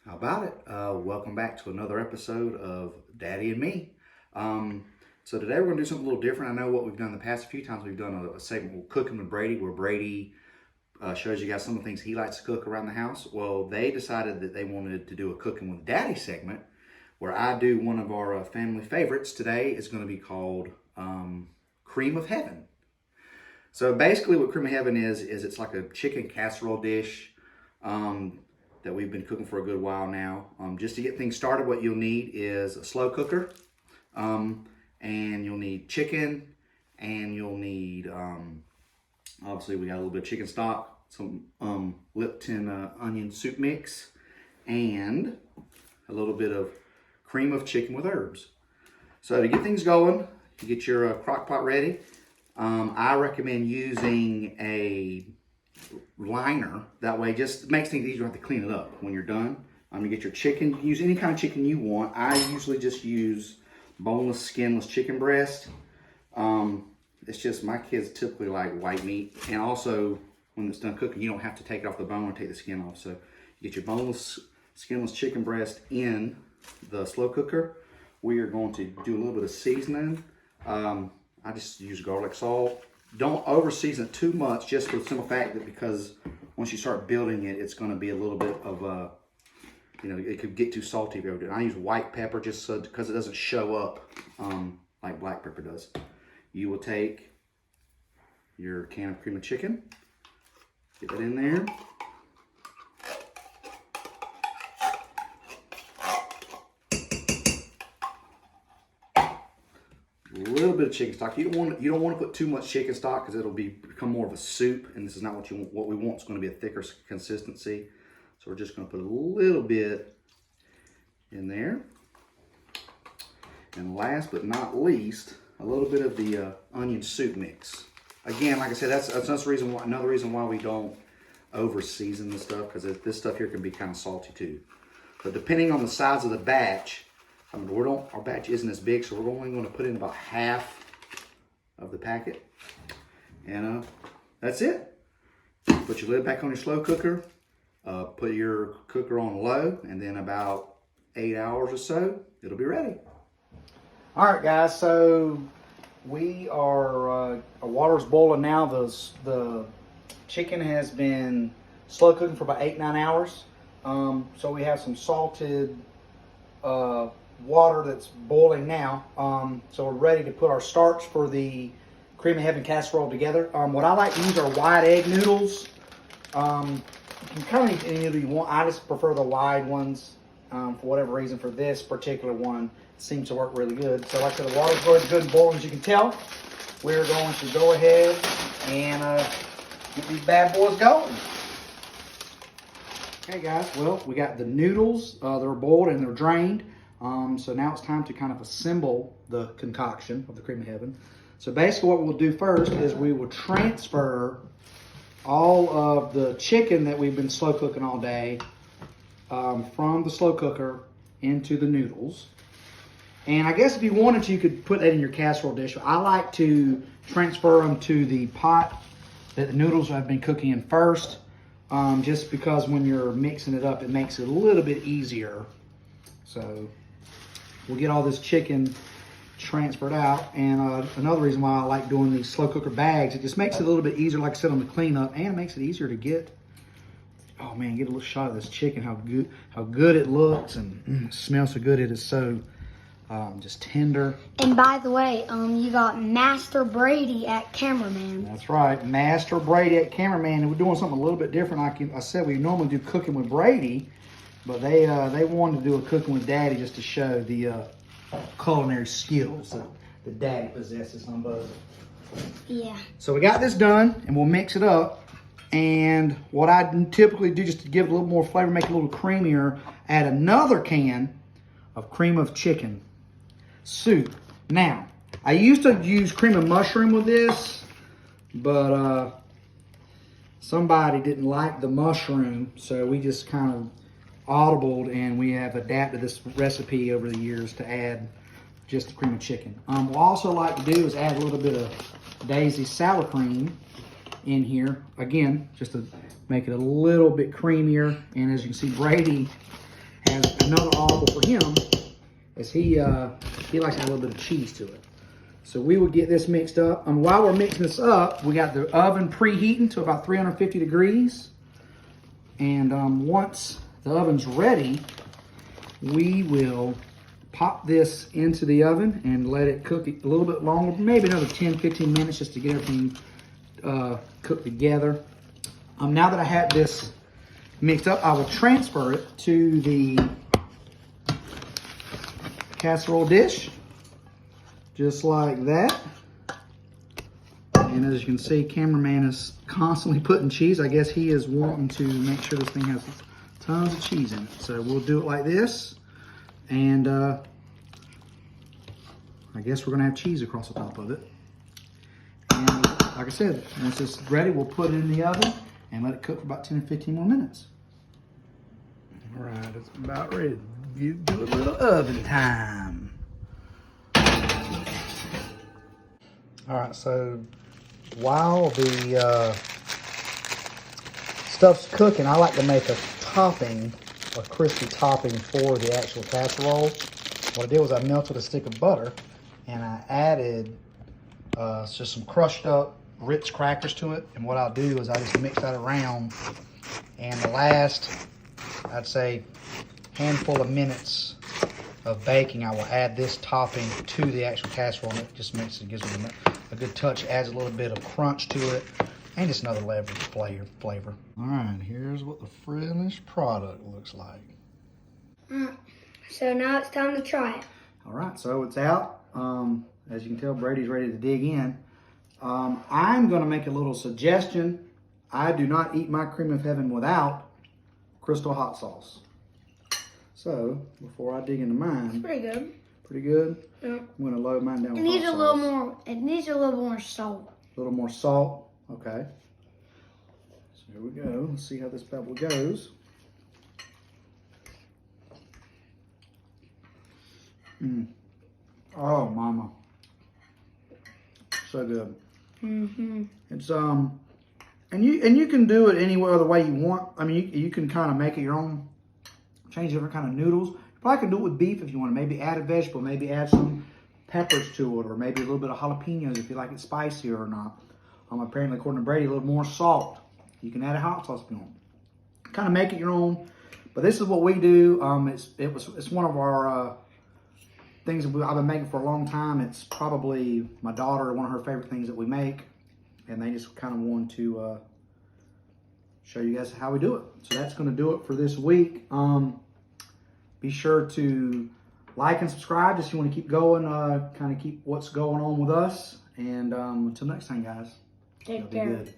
How about it? Welcome back to another episode of Daddy and Me. So today we're going to do something a little different. I know what we've done the past few times. We've done a segment called Cooking with Brady, where Brady shows you guys some of the things he likes to cook around the house. Well, they decided that they wanted to do a Cooking with Daddy segment, where I do one of our family favorites. Today is going to be called Cream of Heaven. So basically what Cream of Heaven is it's like a chicken casserole dish that we've been cooking for a good while now. Just to get things started, what you'll need is a slow cooker, and you'll need chicken, and you'll need, obviously we got a little bit of chicken stock, some Lipton onion soup mix, and a little bit of cream of chicken with herbs. So to get things going, you get your crock pot ready. I recommend using a liner. That way, just makes things easier. You don't have to clean it up when you're done. You get your chicken. You can use any kind of chicken you want. I usually just use boneless, skinless chicken breast. It's just my kids typically like white meat, and also when it's done cooking, you don't have to take it off the bone or take the skin off. So you get your boneless, skinless chicken breast in the slow cooker. We are going to do a little bit of seasoning. I just use garlic salt. Don't over season it too much, just for the simple fact that because once you start building it, it's going to be a little bit of a, it could get too salty if you ever do it. I use white pepper just so, because it doesn't show up like black pepper does. You will take your can of cream of chicken, get that in there. A little bit of chicken stock. You don't want to put too much chicken stock because it'll become more of a soup, and this is not what you want. What we want is going to be a thicker consistency. So we're just going to put a little bit in there. And last but not least, a little bit of the onion soup mix. Again, like I said, that's another reason why we don't over season this stuff, because this stuff here can be kind of salty too. But depending on the size of the batch, our batch isn't as big, so we're only going to put in about half of the packet. And that's it. Put your lid back on your slow cooker. Put your cooker on low, and then about 8 hours or so, it'll be ready. All right, guys, so we are, our water's boiling now. The chicken has been slow cooking for about 8-9 hours. So we have some salted water that's boiling now. So we're ready to put our starch for the Cream of Heaven casserole together. What I like to use are wide egg noodles. You can kind of use any noodle you want. I just prefer the wide ones for whatever reason. For this particular one, it seems to work really good. So like I said, the water's going good and boiling, as you can tell. We're going to go ahead and get these bad boys going. Okay, guys, well, we got the noodles. They're boiled and they're drained. So now it's time to kind of assemble the concoction of the Cream of Heaven. So basically what we'll do first is we will transfer all of the chicken that we've been slow cooking all day from the slow cooker into the noodles. And I guess if you wanted to, you could put that in your casserole dish. I like to transfer them to the pot that the noodles have been cooking in first, just because when you're mixing it up, it makes it a little bit easier. So we'll get all this chicken transferred out. And another reason why I like doing these slow cooker bags, it just makes it a little bit easier, like I said, on the cleanup, and it makes it easier to get, oh man, get a little shot of this chicken, how good it looks, and it smells so good. It is so just tender. And by the way, you got Master Brady at cameraman. That's right, Master Brady at cameraman, and we're doing something a little bit different. Like I said, we normally do Cooking with Brady, but they wanted to do a Cooking with Daddy just to show the culinary skills that Daddy possesses on both. Yeah. So we got this done, and we'll mix it up. And what I typically do, just to give it a little more flavor, make it a little creamier, add another can of cream of chicken soup. Now, I used to use cream of mushroom with this, but somebody didn't like the mushroom, so we just kind of audibled, and we have adapted this recipe over the years to add just the cream of chicken. What I also like to do is add a little bit of Daisy sour cream in here, again, just to make it a little bit creamier. And as you can see, Brady has another audible for him, as he likes to add a little bit of cheese to it. So we would get this mixed up. While we're mixing this up, we got the oven preheating to about 350 degrees. And once the oven's ready, we will pop this into the oven and let it cook a little bit longer, maybe another 10-15 minutes just to get everything cooked together. Now that I have this mixed up, I will transfer it to the casserole dish, just like that. And as you can see, cameraman is constantly putting cheese. I guess he is wanting to make sure this thing has tons of cheese in it. So we'll do it like this. And I guess we're gonna have cheese across the top of it. And like I said, once it's ready, we'll put it in the oven and let it cook for about 10 or 15 more minutes. All right, it's about ready. You do a little oven time. All right, so while the stuff's cooking, I like to make a topping, a crispy topping for the actual casserole. What I did was I melted a stick of butter and I added just some crushed up Ritz crackers to it. And what I'll do is I just mix that around, and the last, I'd say, handful of minutes of baking, I will add this topping to the actual casserole, and it just makes it, gives it a good touch, adds a little bit of crunch to it, and just another level of flavor. All right, here's what the finished product looks like. So now it's time to try it. All right, so it's out. As you can tell, Brady's ready to dig in. I'm going to make a little suggestion. I do not eat my cream of heaven without Crystal hot sauce. So before I dig into mine, It's pretty good. pretty good. Yeah. I'm going to load mine down with It needs hot a little sauce. more. It needs a little more salt. A little more salt. Okay. So here we go. Let's see how this pebble goes. Oh, mama. So good. It's and you can do it any other way you want. I mean, you can kind of make it your own, change different kind of noodles. You probably can do it with beef if you want to. Maybe add a vegetable, maybe add some peppers to it, or maybe a little bit of jalapenos if you like it spicier or not. Apparently, according to Brady, a little more salt. You can add a hot sauce if you want. Kind of make it your own. But this is what we do. It's one of our things that I've been making for a long time. It's probably my daughter, one of her favorite things that we make, and they just kind of want to show you guys how we do it. So that's going to do it for this week. Be sure to like and subscribe if you want to keep going, kind of keep what's going on with us. And until next time, guys, Take y'all be care. good.